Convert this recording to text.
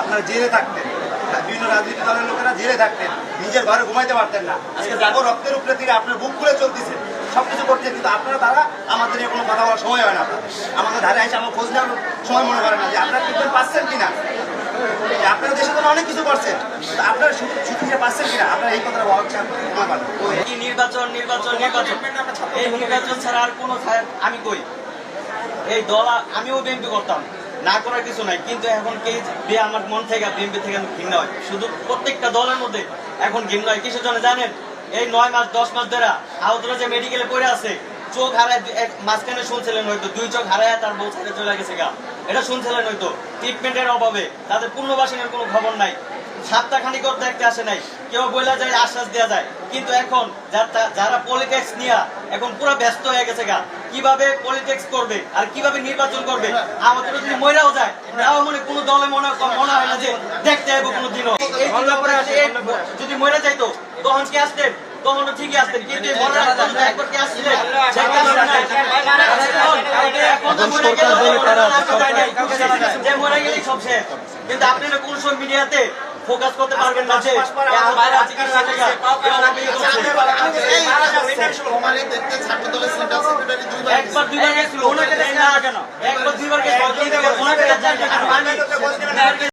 আপনারা জেলে থাকতেন, বিভিন্ন রাজনৈতিক দলের লোকেরা জেলে থাকতেন, নিজের ঘরে ঘুমাইতে পারতেন না। আজকে জাগো রক্তের উপরে থেকে আপনার বুক খুলে চলতেছে, সবকিছু করছে, কিন্তু আপনারা তারা আমাদের নিয়ে কোনো কথা বলার সময় হয় না। আপনাদের আমাদের ধারে এসে আমার খোঁজ নেওয়ার সময় মনে করে না যে আপনারা ট্রিটমেন্ট পাচ্ছেন কিনা, আপনারা দেশের জন্য অনেক কিছু করছেন, আপনারা ছুটি পাচ্ছেন কিনা, আপনারা এই কথাটা বলার সময় পান। নির্বাচন নির্বাচন নির্বাচন, এই নির্বাচন ছাড়া আর কোনো আমি কই এই দল, আমিও বিএনপি করতাম, না করার কিছু নাই, কিন্তু এখন আমার মন থেকে বিএনপি থেকে ঘৃণা হয়। শুধু প্রত্যেকটা দলের মধ্যে এখন ঘৃণা হয়। কিসের জন্য জানেন? এই 9 মাস 10 মাস ধরে আহতরা যে মেডিকেলে পড়ে আছে, চোখ হারায়, মাঝখানে শুনছিলেন হয়তো 2 চোখ হারায় তার বউ ছেড়ে চলে গেছে গা, এটা শুনছিলেন হয়তো। ট্রিটমেন্টের অভাবে তাদের পুনর্বাসনের কোনো খবর নাই, সপ্তাহখানিক দেখতে আসে নাই, কেউ বলে যায়, আশ্বাস দেওয়া যায়। কিন্তু এখন যারা পলিটিক্স নিয়ে এখন পুরো ব্যস্ত হয়ে গেছে গা, কিভাবে পলিটিক্স করবে আর কিভাবে নির্বাচন করবে। আমাদের যদি মইরাও যায় তাও মনে কোনো দলে মনে হয় না যে দেখতে হবে কোনো দিনও। যদি মরে যাইতো তখন কি আসতেন? তখন ঠিকই আসতেন, কিন্তু একবার কি আসছিলেন? যে মরে গেলেই সব শেষ। কিন্তু আপনারা কোন সব মিডিয়াতে ফোকাস করতে পারবেন না যে একবার দুইবার গেছিল, একবার দুইবার গেছিল।